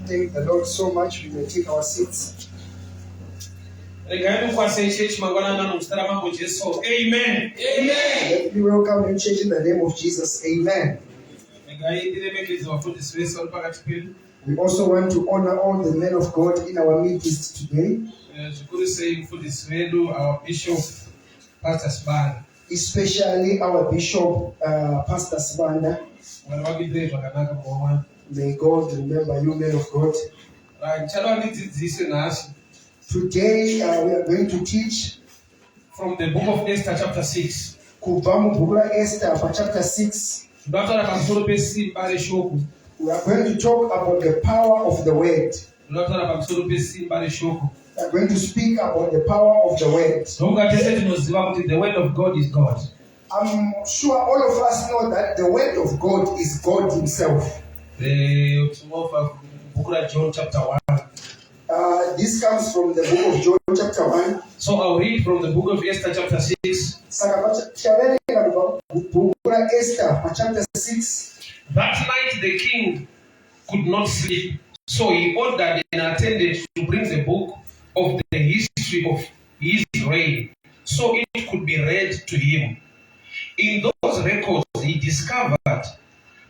Thank the Lord so much. We may take our seats. Amen. Amen. Let me welcome you, church, in the name of Jesus. Amen. We also want to honor all the men of God in our midst today. Our Bishop, Pastor Sibanda. Especially our Bishop, Pastor Sibanda. May God remember you, men of God. Today we are going to teach from the book of Esther, chapter 6. Esther, chapter 6. We are going to talk about the power of the word. We are going to speak about the power of the word. The word of God is God. I'm sure all of us know that the word of God is God Himself. John chapter 1. This comes from the book of John chapter 1. So I'll read from the book of Esther chapter 6. Chapter 6. That night the king could not sleep, so he ordered an attendant to bring the book of the history of his reign, so it could be read to him. In those records he discovered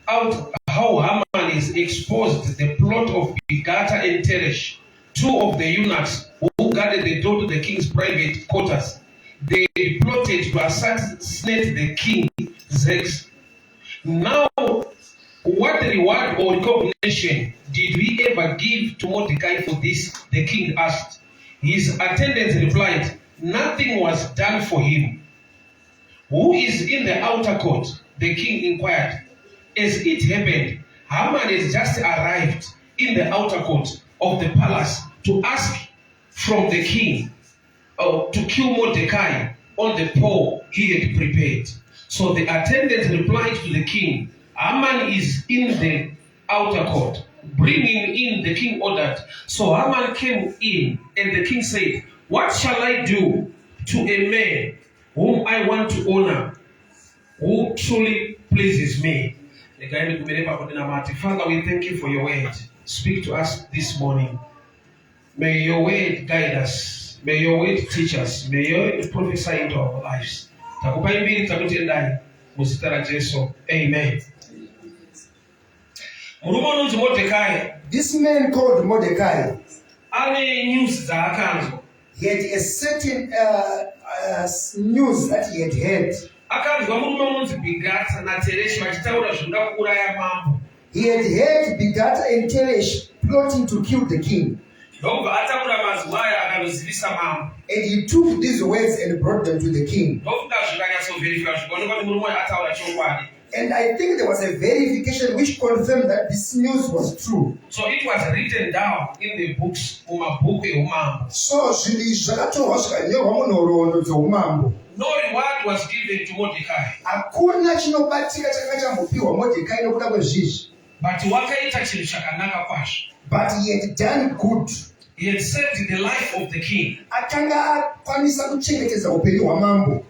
out how Haman is exposed the plot of Bigtha and Teresh, two of the eunuchs who guarded the door to the king's private quarters. They plotted to assassinate the king Xerxes. Now, what reward or recognition did we ever give to Mordecai for this? The king asked. His attendants replied, nothing was done for him. Who is in the outer court? The king inquired. As it happened, Haman has just arrived in the outer court of the palace to ask from the king to kill Mordecai on the pole he had prepared. So the attendant replied to the king, Haman is in the outer court. Bring him in, the king ordered. So Haman came in, and the king said, what shall I do to a man whom I want to honor, who truly pleases me? Father, we thank you for your word. Speak to us this morning. May your word guide us. May your word teach us. May your word prophesy into our lives. Amen. This man called Mordecai, he had a certain news that he had heard. He had heard Bigtha and Teresh plotting to kill the king. And he took these words and brought them to the king. And I think there was a verification which confirmed that this news was true. So it was written down in the books. So no reward was given to Mordecai. But he had done good. He had saved the life of the king.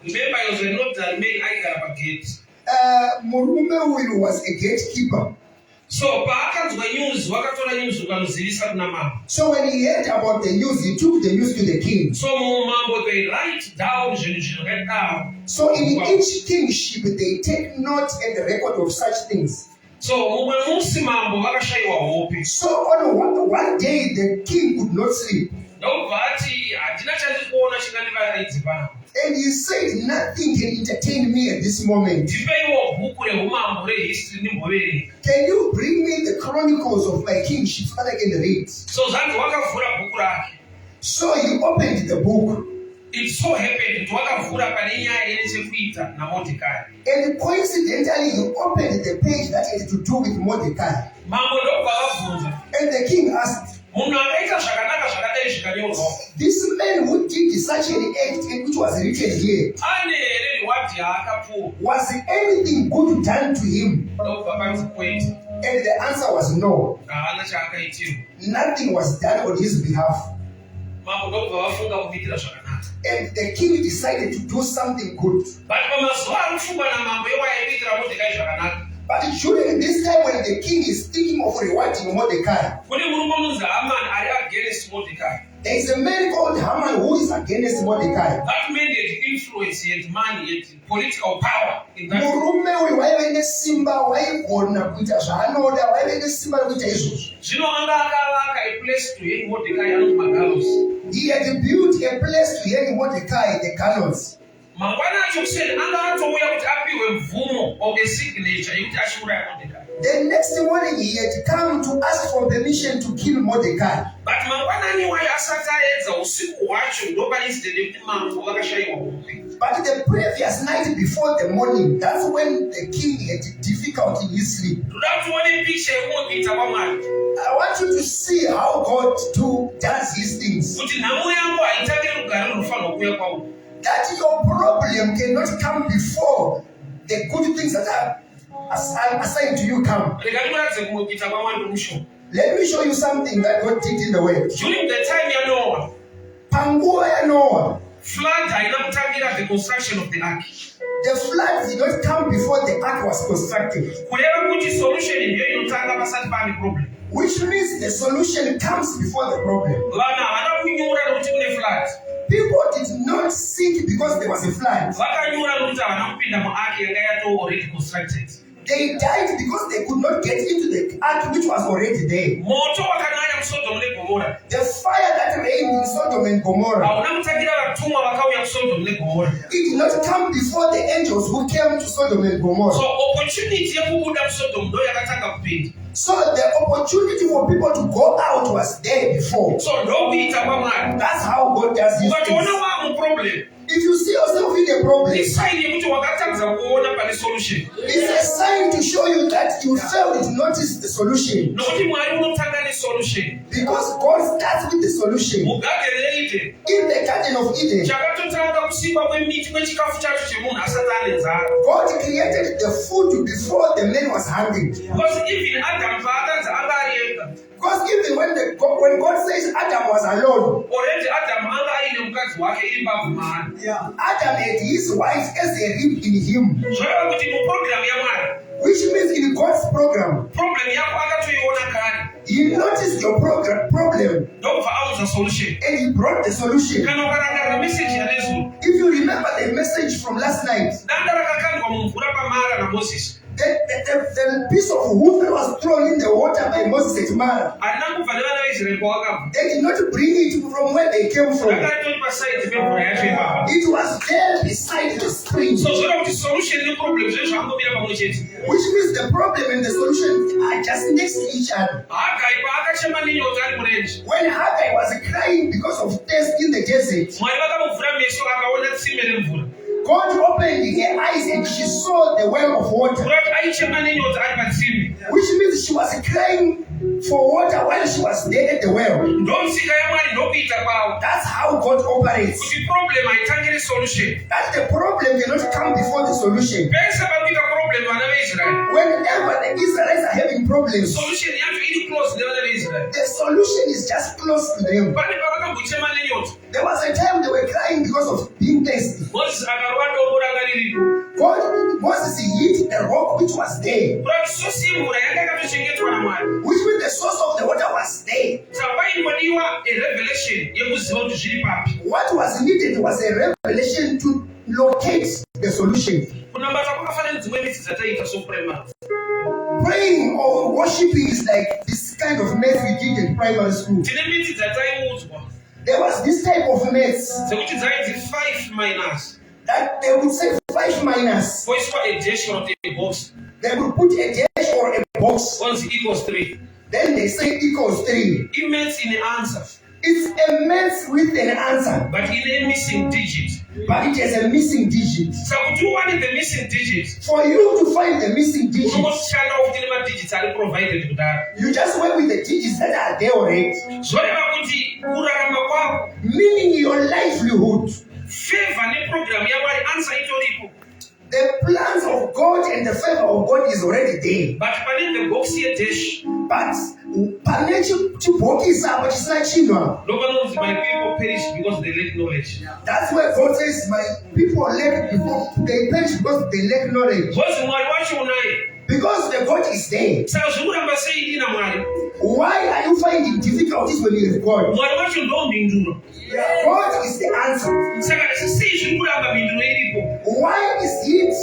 Remember, he was a notary man at the gate. Murume was a gatekeeper. So when he heard about the news, he took the news to the king. So they write down. So in each kingship, they take note and record of such things. So on one day, the king could not sleep. And he said, nothing can entertain me at this moment. Can you bring me the chronicles of my kingship so that I can read? So he opened the book. It so happened and coincidentally he opened the page that had to do with Mordecai. And the king asked, this man who did such an act and which was written here, was anything good done to him? And the answer was no. Nothing was done on his behalf. And the king decided to do something good. But during this time when the king is thinking of rewarding Mordecai, there is a man called Haman who is against Mordecai. That man had influence, he had money, he had political power in that. A place to hang Mordecai and Magalos. He had built a place to hang Mordecai, the gallows. The next morning he had come to ask for permission to kill Mordecai. But the previous night before the morning, that's when the king had difficulty in his sleep. I want you to see how God does his things. That your problem cannot come before the good things that are assigned to you come. Let me show you something that God did in the world. During the time of Noah, flood the construction of the ark. The flood did not come before the ark was constructed. Which means the solution comes before the problem. People did not sink because there was a flood. They died because they could not get into the ark which was already there. The fire that reigned in Sodom and Gomorrah, it did not come before the angels who came to Sodom and Gomorrah. So the opportunity for people to go out was there before. That's how God does his things. If you see yourself in a problem, it's a sign to show you that you failed to notice the solution. Because God starts with the solution. In the Garden of Eden, God created the food before the man was hungry. Because even when God says Adam was alone, Adam had his wife as a rib in him. Which means in God's program, he noticed your problem and he brought the solution. If you remember the message from last night, the piece of wood that was thrown in the water by Moses and Mara, they did not bring it from where they came from. It was there beside the spring. Which means the problem and the solution are just next to each other. When Haggai was crying because of thirst in the desert, God opened her eyes and she saw the well of water. Which means she was crying for water while she was there at the well. That's how God operates. That the problem cannot come before the solution. Whenever the Israelites are having problems, the solution is just close to them. There was a time they were crying because of being thirsty. Moses hit the rock which was there. Which means the source of the water was there. What was needed was a revelation to locate the solution. Praying or worshiping is like this kind of math we did in primary school. There was this type of maths that they would say 5 minus. They would put a dash or a box. Once equals 3. Then they say equals 3. It means in the answer. It's a math with an answer. But in a missing digit. But it has a missing digit. So would you want the missing digit? For you to find the missing digit, you just work with the digits that are there already. Meaning your livelihood. The plans of God and the favor of God is already there. But my people perish because they lack knowledge. That's why God says, my people perish because they lack knowledge. Because the God is there. Saka zvikuramba sei ina Mwari? Why are you finding difficulties when you have God? Mwari wacho ndo mhinduro. God is the answer. Saka sei zvikuramba mhinduro iripo? Why is it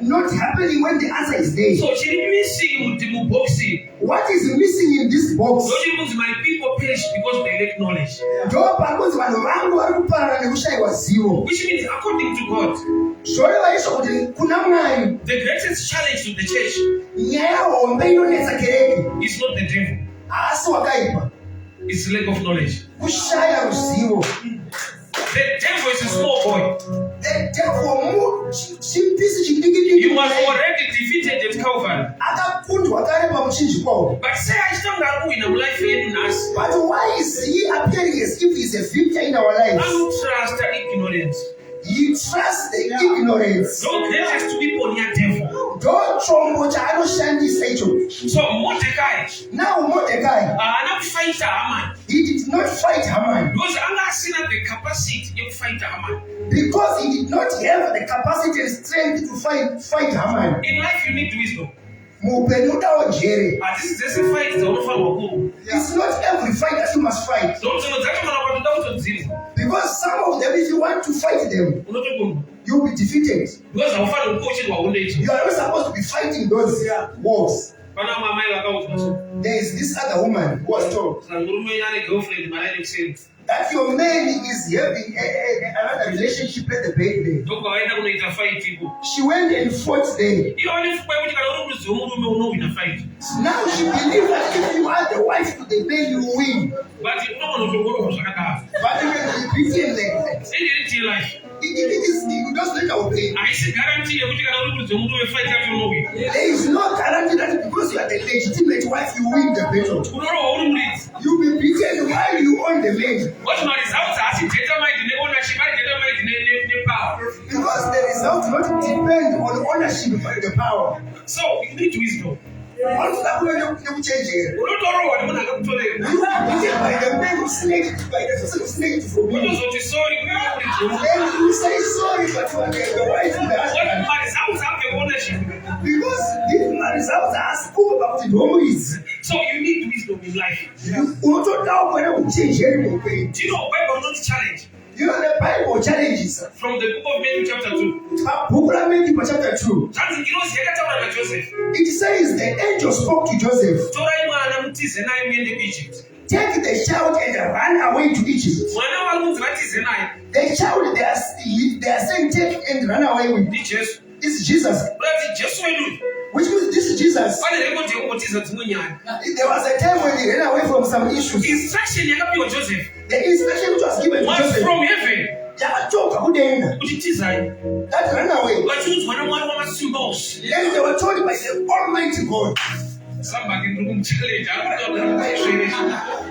not happening when the answer is there? So chiri missing muboxi. What is missing in this box? Don't even my people perish because they lack knowledge. Which means according to God, the greatest challenge to the church is not the devil. It's lack of knowledge. The devil is a small boy. The devil you was already defeated at Calvary. But say I don't know in life in us. But why is he appearing as if he's a victor in our lives? I don't trust ignorance. You trust the ignorance. Don't greatest to people near devil. Don't trombo chano shandi Satan. So Mordecai. Now Mordecai. Not fight Haman. He did not fight Haman. Because Allah seen the capacity to fight Haman. Because he did not have the capacity and strength to fight Haman. In life you need wisdom. This is just a fight. It's not every fight that you must fight. Because some of them, if you want to fight them, you'll be defeated. You are not supposed to be fighting those wars. There is this other woman who was told that your man is having another relationship at the bed there. She went and fought there. Now she believes that if you are the wife to the man, you win. But you can be beaten like that. You just let our play. There is no guarantee that because you are the legitimate wife, you win the battle. You'll be beaten while you own the man. Because the result will not depend on ownership but the power. So you need wisdom. You by the man who snaked by the person who snaked for me. And you say sorry, but you are the wife of the husband. Because these results are spoken about in homies. So you need wisdom in life. Do you know Bible not challenge? You know the Bible challenges from the book of Matthew chapter 2. Chapter 2. It says the angel spoke to Joseph. Take the child and run away to Egypt. The child they are saying take and run away with. It's Jesus. Which means this is Jesus. There was a time when he ran away from some issues. The instruction which was given to Joseph from heaven. That ran away. And they were told by the Almighty God.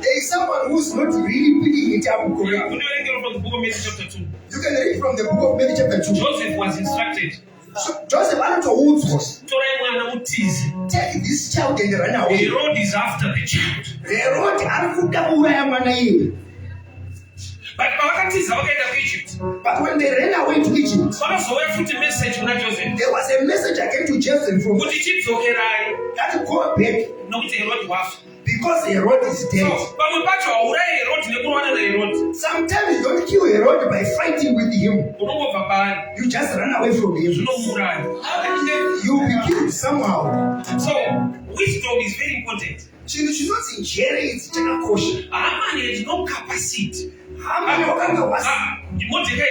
There is someone who's not really picking it up correctly. You can read from the book of Matthew chapter 2. Joseph was instructed. So Joseph was take this child and run away. The road is after the child. But when they ran away to Egypt, there was a message again to Joseph from that go back. Because Herod is dead. Sometimes you don't kill Herod by fighting with him. You just run away from him. You will be killed somehow. So, wisdom is very important. She not inherit it. Haman had no capacity. Mordecai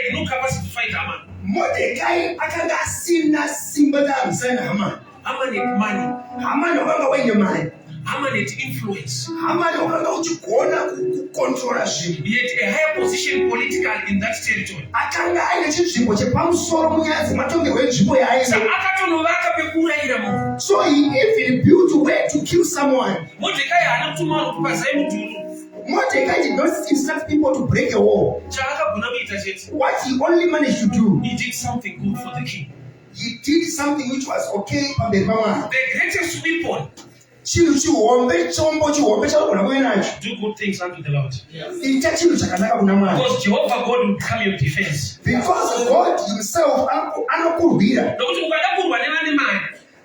had no capacity to fight Haman. Mordecai akanga sina simba da msana Haman. Haman had money. Haman okanga wenye money. Haman had influence. Haman okanga uchikona kucontrola shit. He had a higher position political in that territory. Akanga aine chinzvimbo chepamusoro munyazi matongerwo enzvimbo yaaiva. Akatonovaka pekuraira munhu. So he even built a way to kill someone. Mordecai haana kutuma vanhu kuti pazai mudhuru. Mordecai did not instruct people to break a wall. What he only managed to do, he did something good for the king. He did something which was okay on the mama. The greatest weapon. Do good things unto the Lord. Because Jehovah God will become your defense. Because God himself.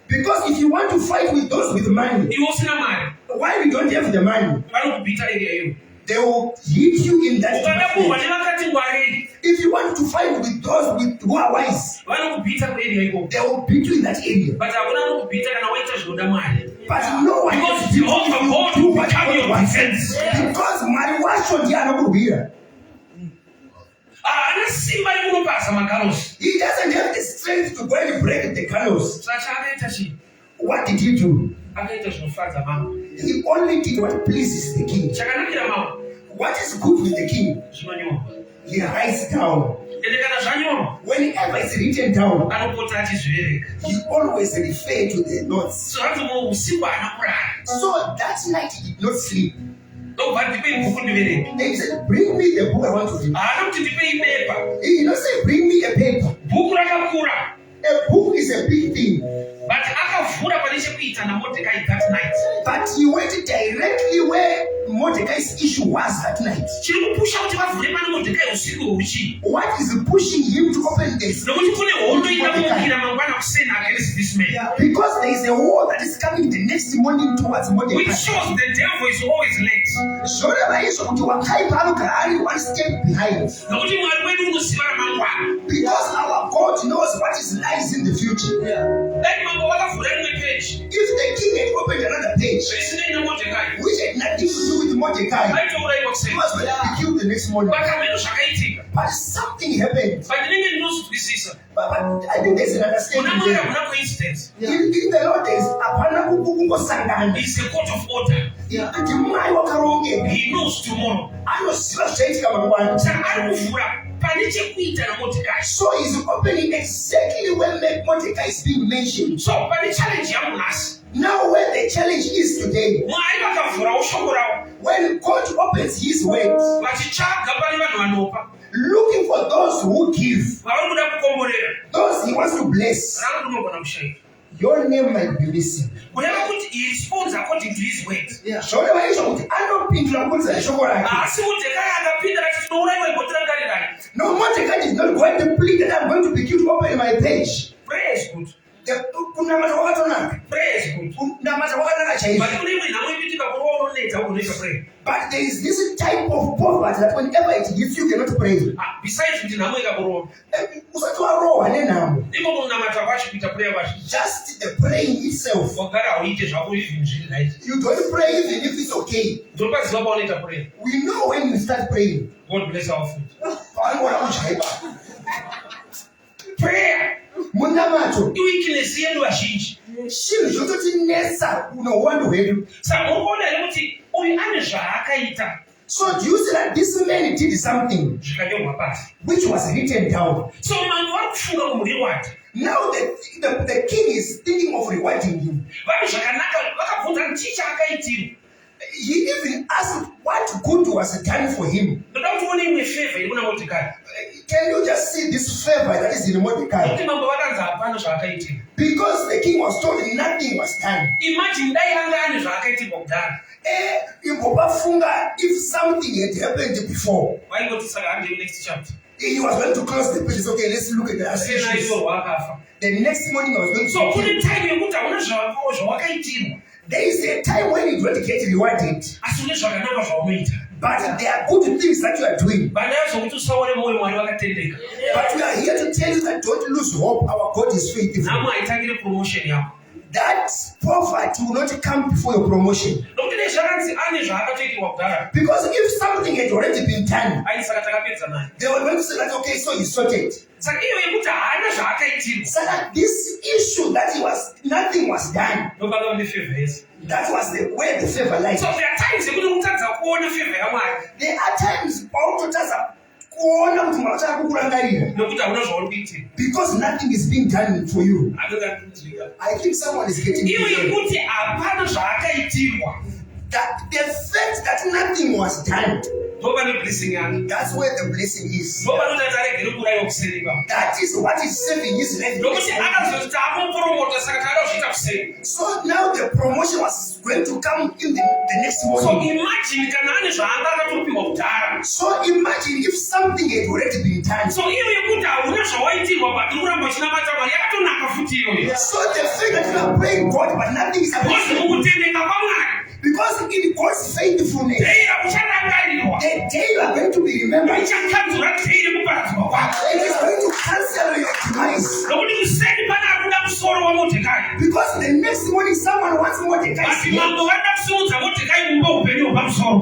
Because if you you want to fight with those with money, why we don't have the money? They will hit you in that area. If you want to fight with those who are wise, they will beat you in that area. But no one because Jehovah God will become your defense. Because money was shown here. He doesn't have the strength to go and break the gallows. What did he do? He only did what pleases the king. What is good with the king? He writes down. Whenever it's written down, he always refer to the notes. So that night he did not sleep. They said, bring me the book I want to read. He did not say, bring me a paper. A book is a big thing. But he went directly where Mordecai's issue was that night. What is pushing him to open this? Because there is a war that is coming the next morning towards Mordecai. Which shows the devil is always late. One step behind. Because our God knows what is lies in the future. If the king had opened another page, which had nothing to do with Mordecai, he was going to be killed the next morning. But something happened. But I think there's an understanding there. In the Lord days, it's a court of order. He knows tomorrow. So he's opening exactly when Mordecai is being mentioned. So, but the challenge now where the challenge is today, when God opens his words, looking for those who give, those he wants to bless, your name might be missing. He responds according to his words. Yeah. No, Mordecai is not going to plead that I'm going to be killed to open my page. Praise good. Praise good. But there is this type of poverty that whenever it hits you cannot pray. Besides, just the praying itself. You don't pray even if it's okay. We know when you start praying. God bless our food. Prayer. Iweakness yenu vazhinji. Chinhu chototinesa unowanda hwedu. Saka unoona here kuti uyu ane zvaakaita. So do you see that this man did something which was written down? So mambo vari kufunga kumuriwata. Now the king is thinking of rewarding him. Vanhu zvakanaka vakabvunza kuti chii chaakaitirwa. He even asked what good was done for him. Can you just see this favor that is in Mordecai? Because the king was told nothing was done. Imagine if something had happened before. He was going to close the pages. Okay, let's look at the issues. The next morning I was going to there is a time when you don't get rewarded. But there are good things that you are doing. But we are here to tell you that don't lose hope. Our God is faithful. That poverty will not come before your promotion. Because if something had already been done, they were going to say that, okay, so he sorted. So that this issue that nothing was done. That was the way the favor lies. So there are times because nothing is being done for you. I think someone is getting that the fact that nothing was done That's where the blessing is. That is what is saving his life. So now the promotion was going to come in the next morning. So imagine if something had already been done. So the fact that you are praying God but nothing is happening. Because in God's faithfulness, the day you are going to be remembered, it is going to cancel your demise. Because the next morning someone wants Mordecai.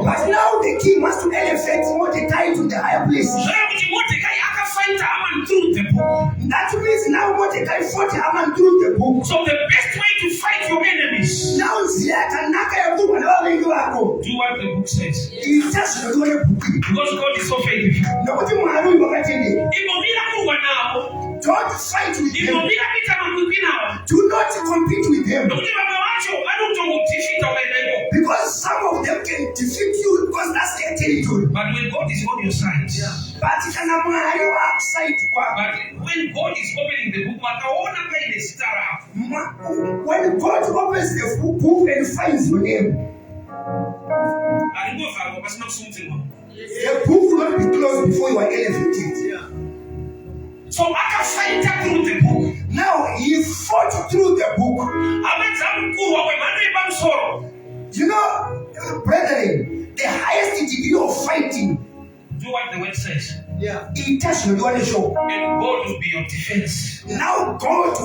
But now the king wants to elevate Mordecai to the higher place. That means now Mordecai fought Haman through the book. So the best way to fight your enemies, now do what the book says. Because God is so faithful. Don't fight with them. Do not compete with them. Because some of them can defeat you because that's their territory. But when God is on your side, but when God is opening the book, when God opens the book and finds your name, the book will not be closed before you are elevated. So I can fight through the book. Now he fought through the book. You know, brethren, the highest degree of fighting, do what the word says. Yeah. And God will be your defense. Now God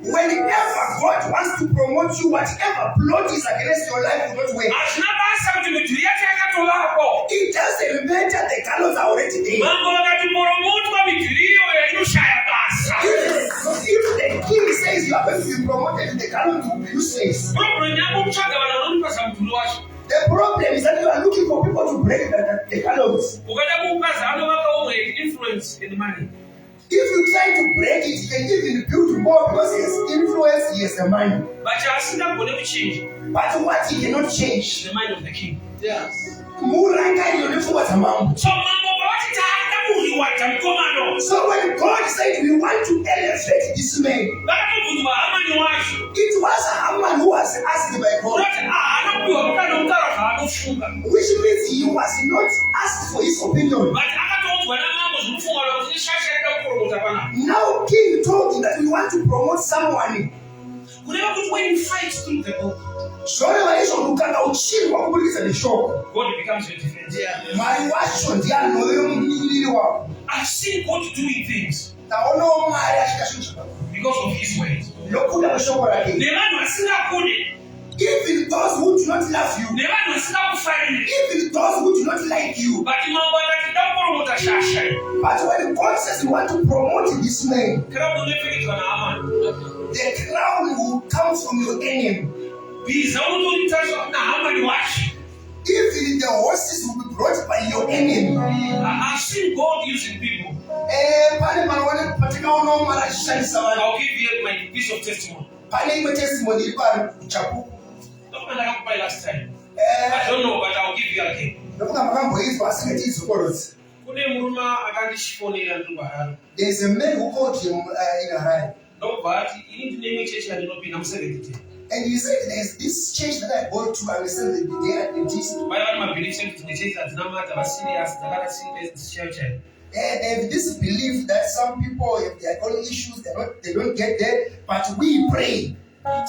whenever God wants to promote you, whatever plot is against your life will not work. It doesn't matter, the colors are already there. If the king says you are going to be promoted, the colors will be useless. The problem is that you are looking for people to break the colors. Influence in money. If you try to break it, you can even build more because he has influence, he has the money. But what he cannot change, the mind of the king. Yes. So when God said we want to elevate this man, it was Haman who was asked by God. Which means he was not asked for his opinion. Now king told him that we want to promote someone. When you fight through the book, God becomes your defense. I've seen God doing things because of his ways. Even those who do not love you, even those who do not like you, but when God says you want to promote this man, the crown will come from your enemy. Even the horses will be brought by your enemy. I've seen God using people. I'll give you my piece of testimony. Last time. I don't know, but I'll give you again. There's a man who called him in Harare. No, but you need to name a church and not be I'm 70. And he said there's this church that I go to and I said they are Adventist. And this belief that some people, if they are calling issues, they don't get there, but we pray. And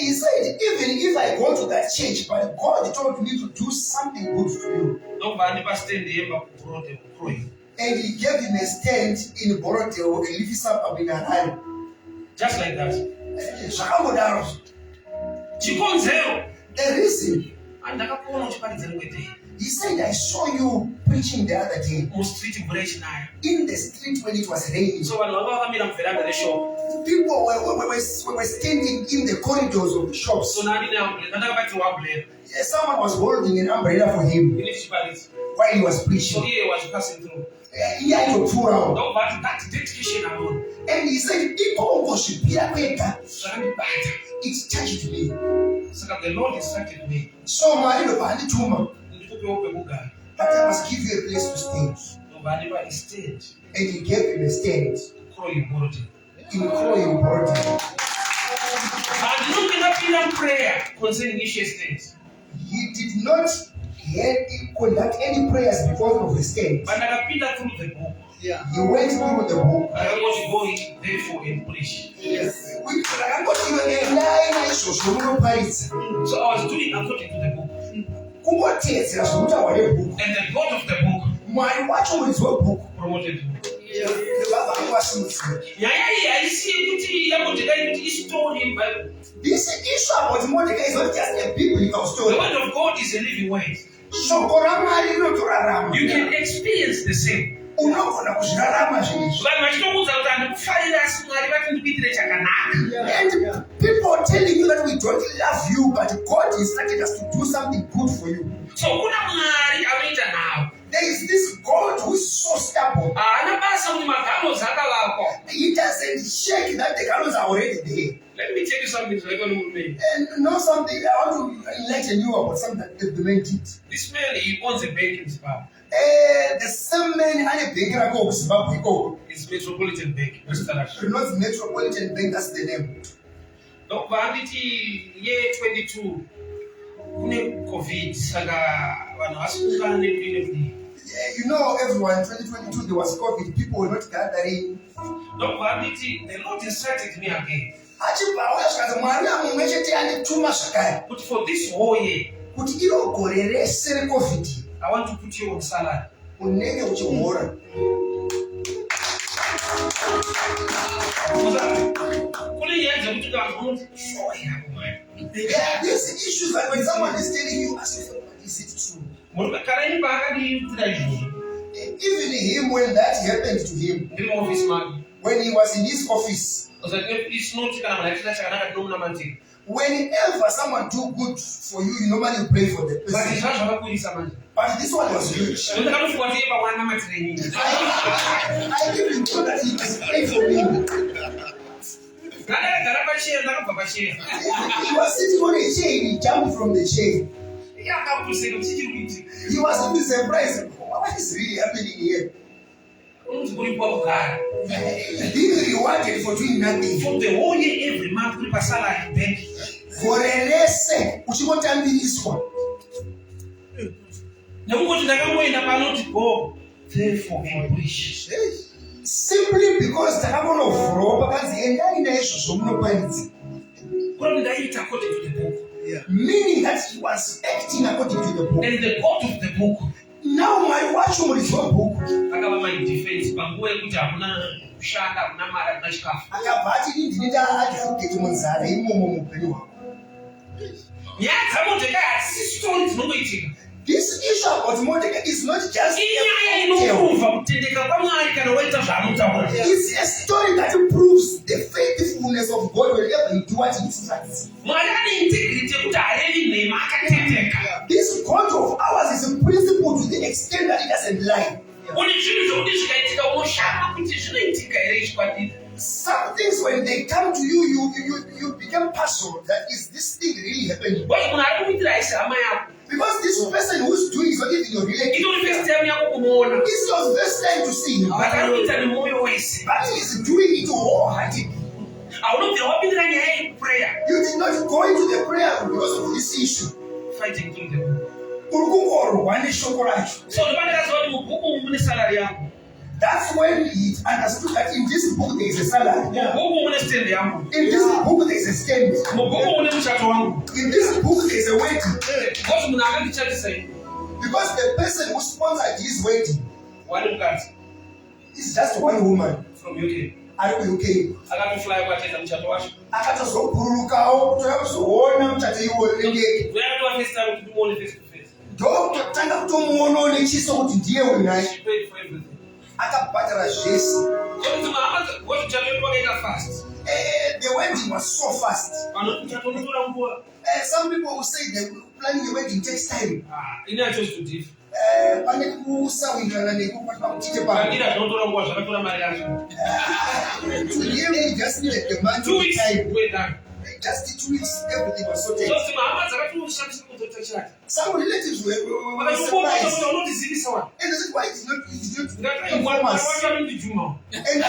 he said, even if I go to that church, but God told me to do something good for you. And he gave him a stand in Borotel, a leafy suburb in Harare. Just like that. The reason. He said, I saw you preaching the other day. In the street when it was raining. So people were standing in the corridors of the shops. Someone was holding an umbrella for him while he was preaching. So he was passing through. He had to tour around. No, but that dedication alone. And he said, it touched me. So the Lord instructed me. So but I must give you a place to stand. And he gave him a stand. In Croydon. And looking up in prayer concerning issues things. He did not conduct any prayers because of the stand. But I read through the book. Yeah. He went through the book. I want to go therefore and preach. Yes. So I was doing according to the book. And the God of the book promoted me. This issue about Mordecai is not just a biblical story. The word of God is a living word. You can experience the same. And people are telling you that we don't love you, but God instructed us to do something good for you. So there is this God who is so stubborn. He doesn't check that the gallows are already there. Let me tell you something. And know something. I want to enlighten you about something that the man did. This man, he owns a bank in Zimbabwe. The same man had a bank in Zimbabwe. It's Metropolitan Bank. Not Metropolitan Bank, that's the name. No, but year 22. COVID. You know, everyone, 2022 there was COVID. People were not gathering. No, but the Lord instructed me again. But for this whole year, I want to put you on salary. There's issues that when someone is telling you, ask yourself, is it true? Even him, when that happened to him, when he was in his office, whenever someone do good for you, you normally pray for the person. But this one was huge. I didn't know that he was praying for me. He was sitting on a chair, he jumped from the chair. He was even surprised. What is really happening here? Being rewarded for doing nothing. For the whole year, every month, we pass salary bank. For a lesson, which you want to be this one. Simply because the happen of Roba and meaning that he was acting according to the book. And the God of the book. Now my watch on his own book. This issue about Mordecai is not just it's a story that proves the faithfulness of God whenever you do what he instructs. This God of ours is a principle to the extent that it doesn't lie. Some things when they come to you, you become puzzled. That is this thing really happening? Because this person who's doing is not even your relative. It's your first time to see him. But he's doing it wholeheartedly. You did not go into the prayer because of this issue. Fighting through the book. So that's when he understood that in this book there is a salary. In this book there is a stand. In this book there is a wedding. Because the person who sponsored his wedding is just one woman from UK. UK. ndokutanga kutomuona nechiso kuti ndiye unaye akabhadhara zvese. The wedding was so fast. Some people will say that planning a wedding takes time. Pane kusawirirana nekupatwa kuchite pano. Today just needed the month of time. Just 2 weeks, everything was sorted. Some relatives were surprised. And they said, why it's not inform us? And I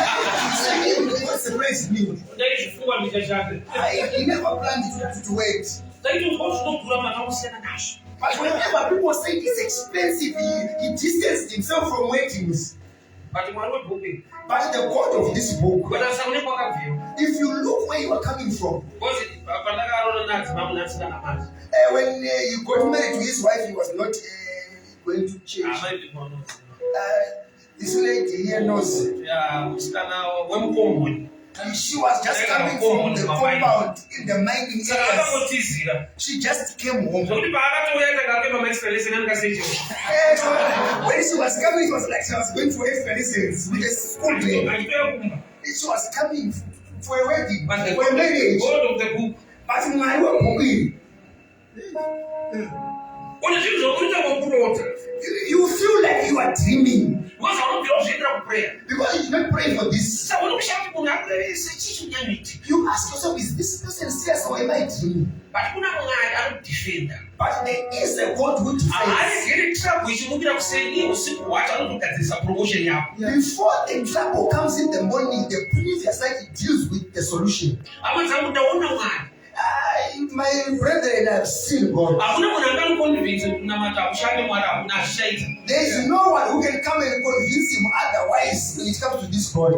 said, what surprised me? He never planned to wait. But whenever people say it's expensive, he distanced himself from weddings. But the God of this book, if you look where you are coming from, when you got married to his wife, he was not going to church. This lady here knows. She was just coming from the compound in the mining areas. She just came home. When she was coming, it was like she was going for extra lessons with a school day. She was coming for a wedding, for a marriage. But my work, you feel like you are dreaming. Because you did not pray for this. You ask yourself, is this person serious or am I dreaming? But there is a God who defends. Before the trouble comes in the morning, the previous night deals with the solution. My brethren have seen God. There is no one who can come and convince him otherwise when it comes to this God.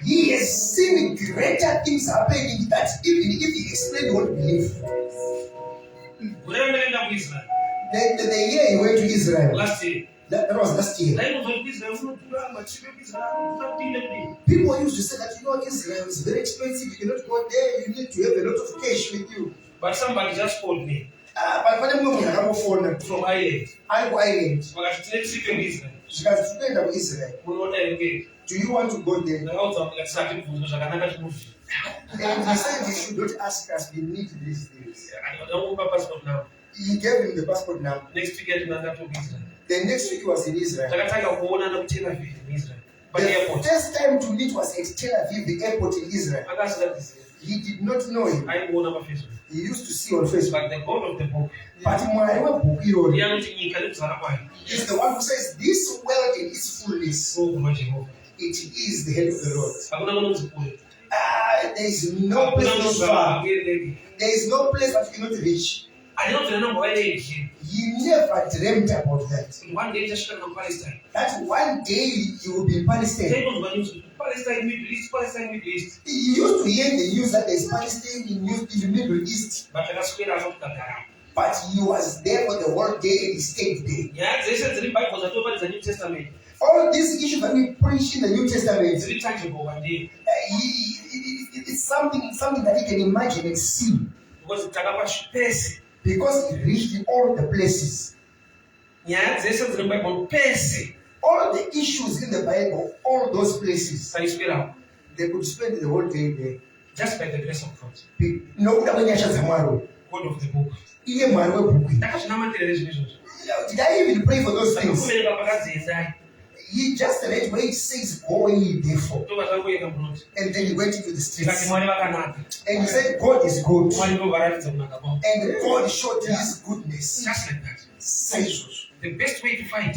He has seen greater things happening that even if he explained, you won't believe. The year he went to Israel. Last year. That was last year. People used to say that, Israel is very expensive. You cannot go there. You need to have a lot of cash with you. But somebody just called me. From Ireland. Ireland. Israel. Do you want to go there? And he said he should not ask us. We need these things. He gave him the passport now. Next week, the next week was in Israel. The first time to meet was at Tel Aviv, the airport in Israel. He did not know him. He used to see on Facebook. But the God of the book, but is the one who says, this world in its fullness, it is the head of the Lord. There is no place not far. There is no place that you cannot reach. He never dreamt about that. One day just come to Palestine. That one day you will be in Palestine. Palestine, Middle East, Palestine, Middle East. He used to hear the news that there is Palestine in the Middle East. But he was there for the whole day and he stayed there. New Testament. All these issues that we preach in the New Testament, it's very tangible one day. It's something that he can imagine and see. Because it reached all the places. All the issues in the Bible, all those places, they could spend the whole day there. Just by the grace of God. God of the book. Did I even pray for those things? He just read where it says, go ye therefore. And then he went into the streets. And he said, God is good. And God showed his goodness. Just like that. The best way to fight.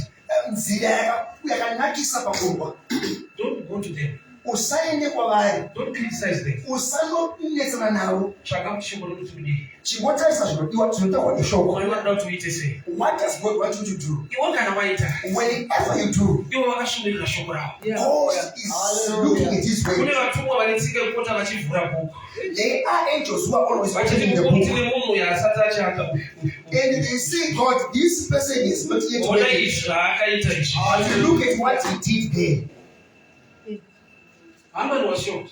Don't go to them. Don't criticize them. What does God want you to do? Whenever you do, God is looking at his way. There are angels who are always watching the book. And they say, God, this person is not yet ready. Look at what he did there. Haman was shocked.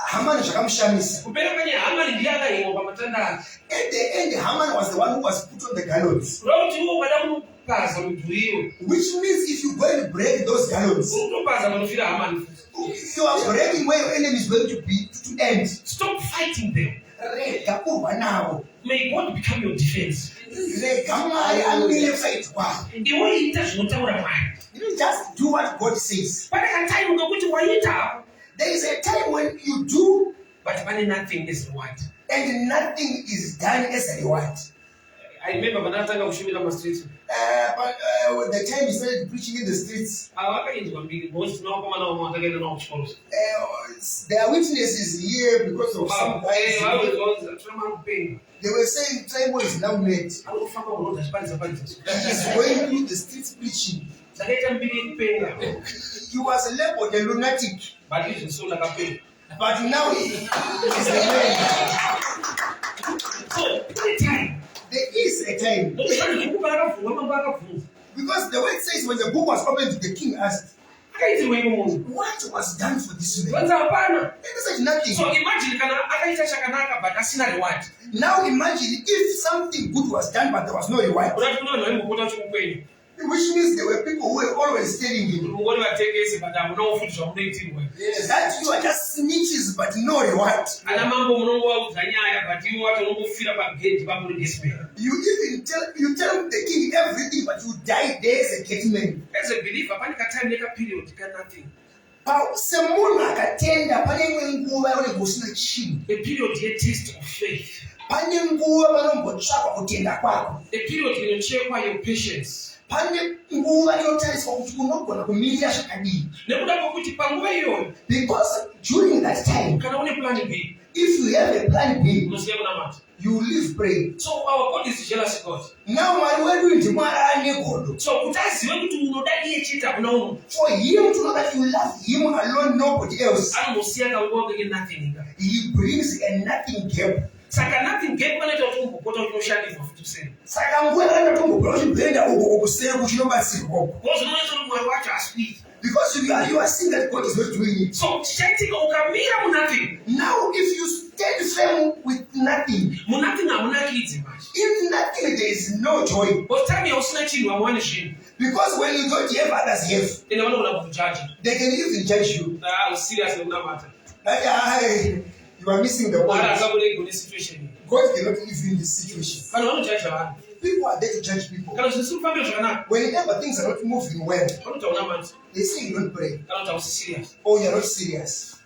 Haman zvakamushamisa. Kupera kwenye Haman ndiye akaimwa pamatanda. At the end, Haman was the one who was put on the gallows. Kuti ukada kupaza mudhuriwo. Which means if you go and break those gallows, unopaza panofira Haman. You are breaking where your enemy is going to be to end. Stop fighting them. Rega kurwa navo. May God become your defense. Rega Mwari amire fight kwako. Iwe ita zvinotaura Mwari. You just do what God says. Pane time ngekuti waita. There is a time when you do, but pane nothing is reward. And nothing is done as a reward. I remember when I started kushumira ma streets. But the time he started preaching in the streets, there are witnesses here because of some guys. They were saying Tribal is now made. He's going through the streets preaching. He was labeled a lunatic. But now he is a man. So, there is a time. Because the word says when the book was opened, the king asked, what was done for this man? They said nothing. So imagine now imagine if something good was done but there was no reward. Which means there were people who were always telling him that you are just snitches but no reward. You tell the king everything but you die there as a gate man. As a believer, a period nothing. A period yet taste of faith. A period when you check by your patience. Because during that time, if you have a plan B, you live pray. So our God is jealous God. Now where do you God? So for him to know that you love him alone, nobody else. He brings a nothing gap. Saka nothing gap when because you are seeing that God is not doing it. So nothing. Now if you stand firm with nothing, in nothing there is no joy. Because when you don't have, others have. They can even judge you. You are missing the point. God cannot live in this situation. People are there to judge people. Whenever things are not moving well, they say you don't pray. Or you are not serious.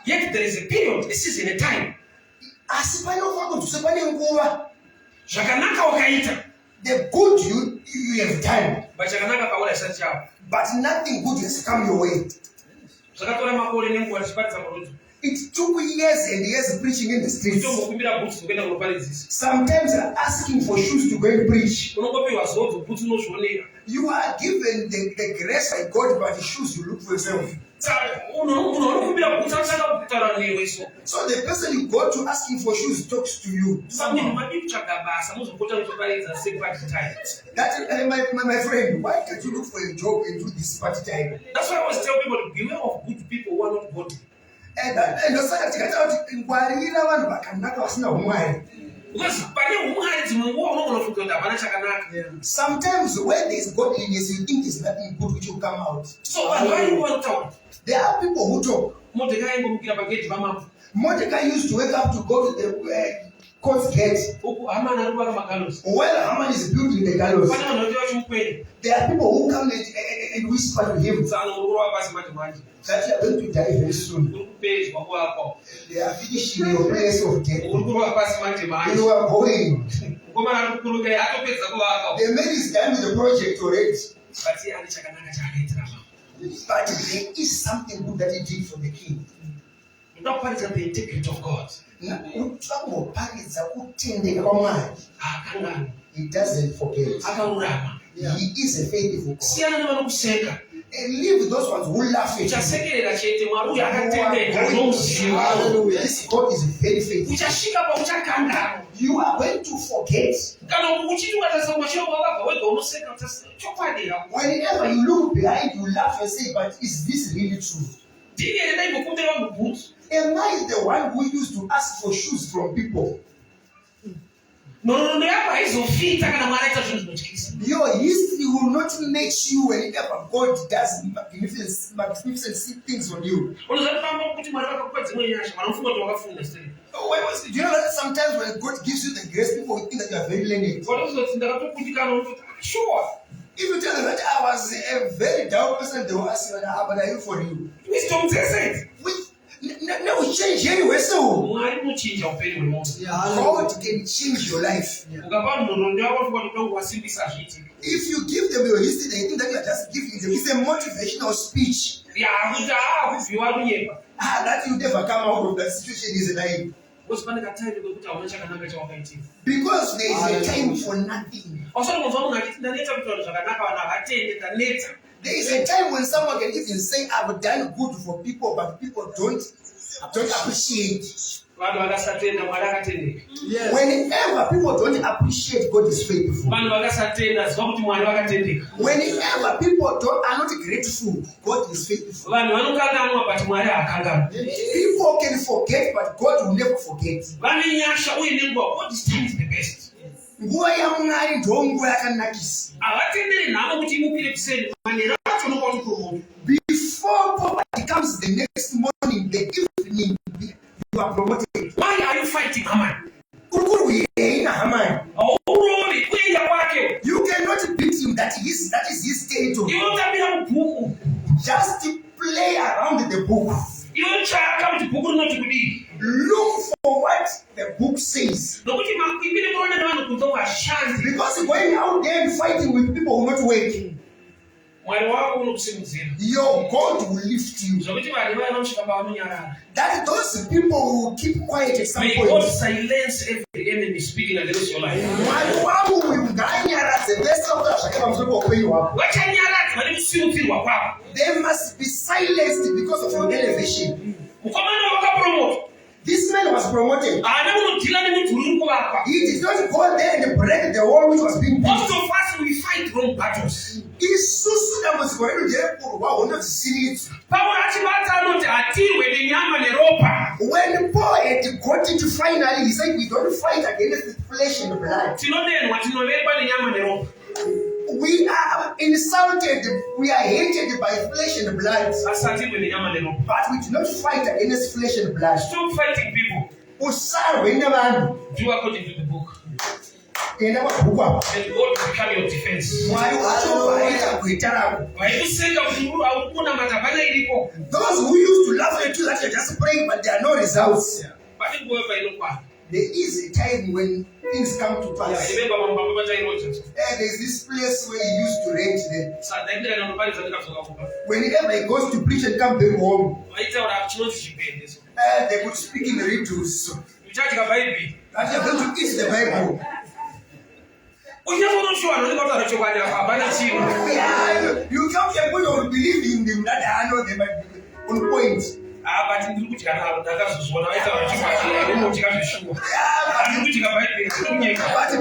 Yet there is a period, a season, a time. The good you have done, but nothing good has come your way. It took years and years preaching in the streets. Sometimes asking for shoes to go and preach. You are given the grace by God, but the shoes you look for yourself. So the person you go to asking for shoes talks to you. That my friend, why can't you look for a job and do this party time? That's why I always tell people, beware of good people who are not godly. Sometimes when there is godliness, you think there's nothing good which will come out. So why you want to talk? There are people who talk. Mordecai used to wake up to go to the court gate. Well, Haman is building the gallows. There are people who come and whisper to him that you are going to die very soon. They are finishing your place of death. You are going. The man is done with the project already. But there is something good that he did for the king. Not part of the integrity of God. He doesn't forget. Yeah. He is a faithful God. And leave those ones who laugh at you. This God is very faithful. You are going to forget. Whenever you look behind, you laugh and say, but is this really true? Am I the one who used to ask for shoes from people? No. Your history will not make you whenever God does magnificent things on you. Do you know that sometimes when God gives you the grace, people will think that you are very learned? Sure. If you tell them that I was a very down person, they will ask you, how about you for you? Wisdom says it. No, change anyway, so God can change your life. If you give them your history, they think that you are just giving them. It's a motivational speech. That you never come out of that situation is a lie. Because there is a time for nothing. There is a time when someone can even say, I've done good for people, but people don't appreciate. Yes. Whenever people don't appreciate, God is faithful. Whenever people are not grateful, God is faithful. People can forget, but God will never forget. God is the best. Before poverty comes the next morning, the evening, you are promoted. Why are you fighting Haman? You cannot beat him. That is his territory. Just play around the book. Look for what the book says. Because going out there and fighting with people will not work. Your God will lift you. That those people will keep quiet at some point. May God silence every enemy speaking against your life. They must be silenced because of your elevation. This man was promoted. He did not go there and break the wall which was being built. Most of us will fight wrong battles. When Paul had got it finally, he said, we don't fight against flesh and blood. We are insulted, we are hated by flesh and blood. But we do not fight against flesh and blood. Stop fighting people. Do according to the book. And God will become your defense. Those who used to laugh at you that you're just praying, but there are no results. There is a time when things come to pass. There's this place where he used to rent them. Whenever he goes to preach and come back home, they would speak in riddles. That you're going to eat the Bible. You come to a point of believing them that I know they might be on point. But it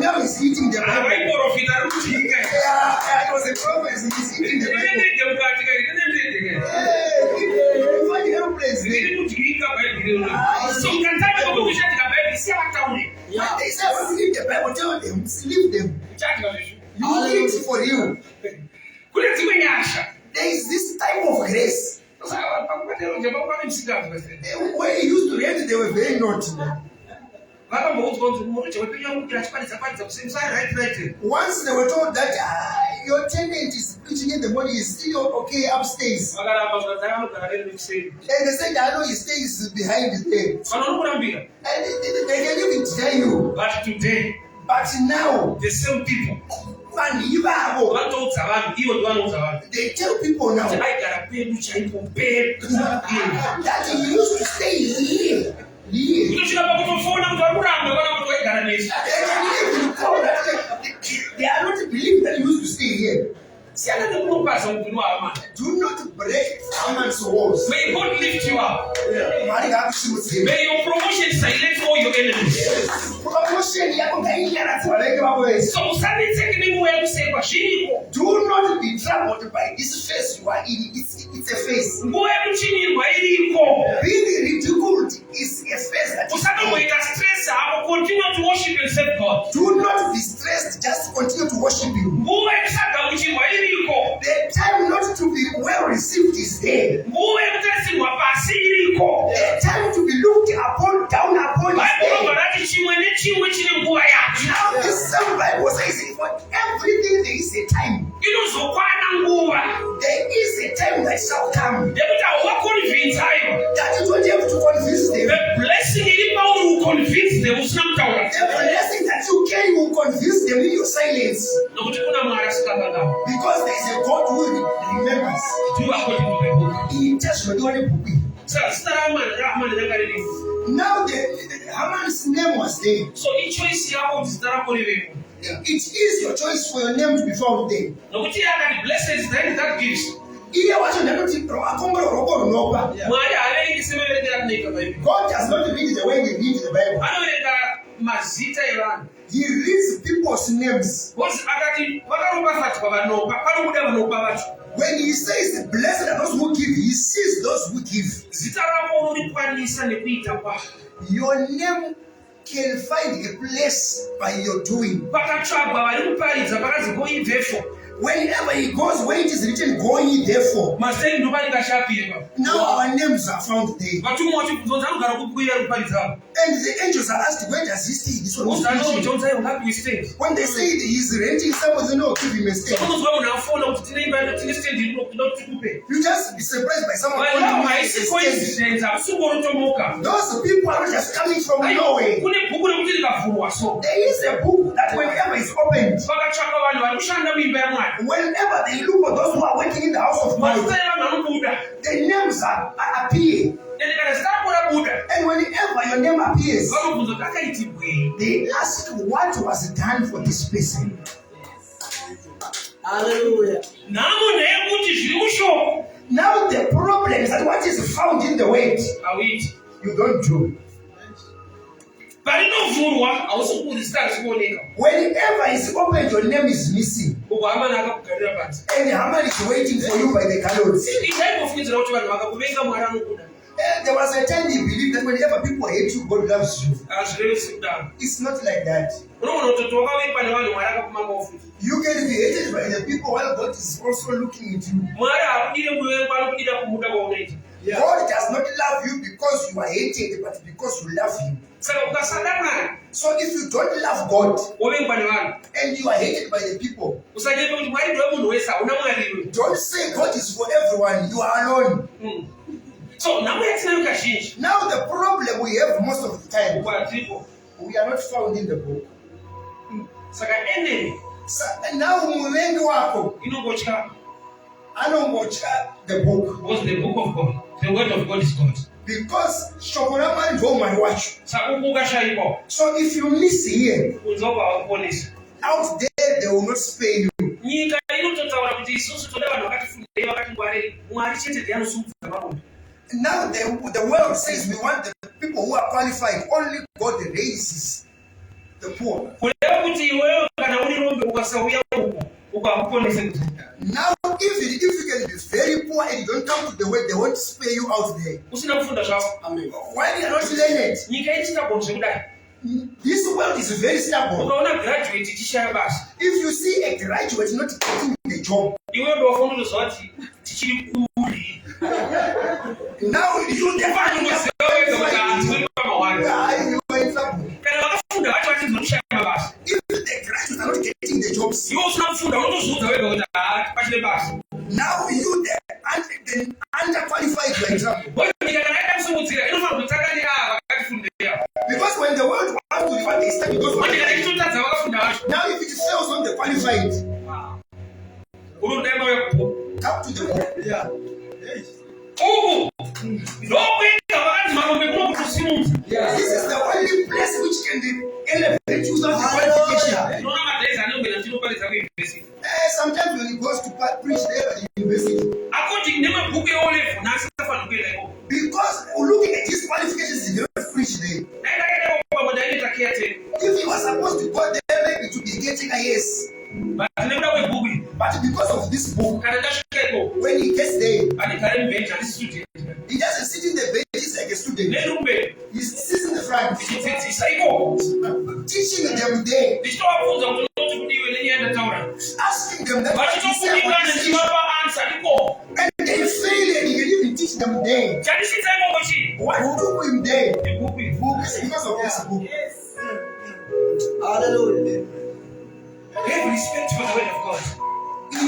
now he's eating the Bible. It was a prophet, he's eating the Bible. So you can tell them to shut the Bible. They say, when you read the Bible, tell them, leave them. You eat for you. There is this type of grace. When he used to read, they were very naughty. Once they were told that your tenant is preaching in the morning, is still okay upstairs. And they said, I know his stay is behind there. And they can even tell you. But now, the same people. They tell people now that he used to stay here. They are not believing that he used to stay here. Do not break Haman's walls. May God lift you up. May your promotion silence all your enemies. So do not be troubled by this phase you are in. It's it's a phase. nguva yekuchinyirwa iriko. Being ridiculed is a phase that Usakangoita stress hapo, continue to worship and serve God. do not be stressed, just continue to worship Him. Nguva yekusagamuchirwa iriko. The time not to be well received is there. Nguva yekutarisirwa pasi iriko. The time to be looked upon, down upon is Bible there. rati chimwe nechimwe chine nguva yacho. Now this same Bible says for everything there is a time. Inozokwana nguva. There is a time that shall come. Yekuti hauvakonvinzayo. That you don't have to convince them. The blessing iri pauri uconvince them usina kutaura. The blessing that you carry will convince them in your silence. Nokuti kuna Mwari asikavagawo. Because there is a God who remembers. Do according to the book. Intentionally book. Saka zita raHamani ranga riripo. Now the Haman's name was there. So ichoice yako kuti zita rako rivepo. It is your choice for your name to be found there. Nokuti akati blessed is the end that gives. Iye wacho ndanoti akongoro roko runopa. Mwari haaverengi semeverekera kunoita Bible. God does not read the way we read the Bible. Anoverenga mazita evanhu. He reads people's names. Because akati vakaropafadzwa vanopa, panobuda vanopa vacho. When he says blessed are those who give, he sees those who give. Zita rako urikwanisa nekuita kwako. Your name can find a place by your doing. Pakatsvagwa vari kuparidza pakanzi go ye therefore. Whenever he goes, where it is written, go ye therefore. Masiteni ndopanika shapirwa. Now our names are found there. Vatumwa vachibvunza anogara kukwira kuparidza. And the angels are asked, where does he stay? This one. Uzanomutonza ungapi we stand. When they say that he's renting, some of them know give him a stand. Unozwa munhu afona kuti tine imba tine stand inoti tikupe. You just be surprised by someone Well, calling you haisi a stand. coincidence, asungorotomoka. Those people are not just coming from nowhere. Kune bhuku rekuti rikavhurwa so. There is a book that whenever it's opened, Vakatsvaka vanhu vari kushanda muimba yaMwari. whenever they look for those who are working in the house of God, Mazita evanhu anobuda. the names appear. Ende kana zita rako rabuda. And whenever your name appears, Vanobvunza kuti akaitirwei. they ask what was done for this person. Hallelujah. Nhamo ndeyekuti zviri mushoko. Now the problem is that what is found in the word, Hauiti. you don't do. Parinovhurwa hausi kuti zita risikuoneka. Whenever it's opened, your name is missing. Ubwo Hamani akakugarira pansi. And Haman is waiting for you by the gallows. Ichaipofungidzira kuti vanhu vakakuvenga Mwari anokuda. There was a time he believed that whenever people hate you, God loves you. Hazvirevesi kudaro. It's not like that. Unogona kuti wakavekwa nevanhu Mwari akakupamba ofuta. You can be hated by the people while God is also looking at you. Mwari haakudire kuvengwa anokudira kumuda kwaunoita. God does not love you because you are hated, but because you love Him. Saka ukasada Mwari, So if you don't love God wovengwa nevanhu. and you are hated by the people, Usanyepe kuti Mwari ndiwe munhu wese, hauna Mwari iwe. don't say God is for everyone. You are alone. So nhamo yatinayo kazhinji. Now the problem we have most of the time, Kwadziko. we are not found in the book. Saka enemy So, now muvengi wako inongotya. anongotya the book Because the book of God, the word of God is God. because shoko raMwari ndomwari wacho. Saka uku ukashaipawo. So if you miss here, Kunze uko hauponesi. out there they will not spare you. Nyika inototaura kuti isusu toda vanhu vakatifundirei vakati ngwarei. Mwari chete ndiye anosumudza makomo. Now the world says we want the people who are qualified. Only God raises the poor. Kureva kuti iwewe kana uri rombe ukasauya uko ukakuponese kuti. Now even if you can be very poor and you don't come to the way, they won't spare you out there. Usina kufunda zvako. Amen. Why you are not learned? Nyika ichitagona zvekudai. This world is very stubborn. Ukaona graduate ichishaya basa. If you see a graduate not getting the job, Iwewe ndowafunga kuziva kuti tichiri kuri. now you Vanhu vaziva wega kuti hanzviri pamawanda. you are in trouble. Kana vakafunda vacho vachizondoshaya mabasa. If the graduates are not getting the jobs, Iwe usina kufunda unotozviudza wega kuti pachine basa. now you the underqualified you are in trouble. Boyo nyika kana yaita kusimudzira inofanira kutanga neava vakatifundeya. Because when the world wants to refer they study those Manje kana qualified. ichitotadza vakafunda vacho. Now if it fails on the qualified, Unodai mauya kupo. come to the book. Yeah. Uku ndokuita vakanzi marombe kunokutosimudza. This is the only place which can elevate you without the qualification. Unoona madhaisi anongena tinoparidza kuuniversity. Sometimes when he goes to preach there at the university, According nemabhuku eolevo nhasi afanira kuenda ikoko. because looking at his qualifications, he cannot preach there. Ndaitakaenda ikoko pamwe ndainoita caretaker. If he was supposed to go there, maybe to be getting a yes. But nekuda kwebhuku iri, But because of this book, kana ndasvika ikoko, when he gets there, handigare He doesn't sit in the benches like a student. He sits in the front. Teaching them there. Asking them that and they fail and he can even teach them there. What will do him there? Because of this book. Hallelujah. Have respect for the word of God. So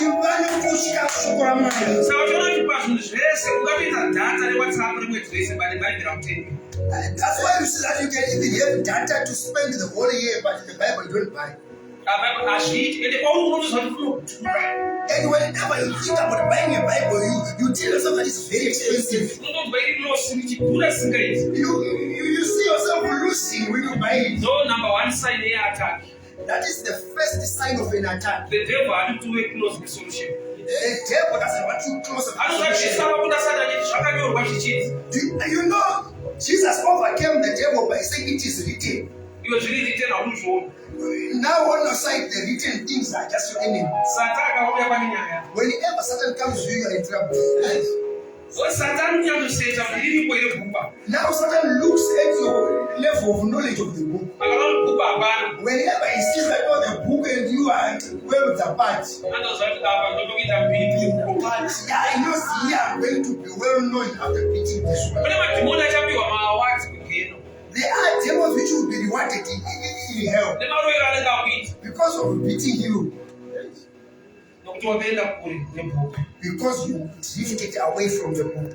that's why you see that you can even have data to spend the whole year, but the Bible you don't buy. And whenever you think about buying a Bible, you tell yourself that it's very expensive. You see yourself losing when you buy it. No, number one sign they attack. That is the first sign of an attack. The devil had to work close to the solution. The devil doesn't want you close to the solution. You know, Jesus overcame the devil by saying it is written. Now on your side, the written things are just your enemy. Whenever Satan comes to you, you are in trouble. Now Satan looks at your level of knowledge of the book. Whenever he sees that the book and you are well apart, I know you are going to be well known after beating this one. There are demons which will be rewarded in hell because of beating you. Because you drifted away from the book.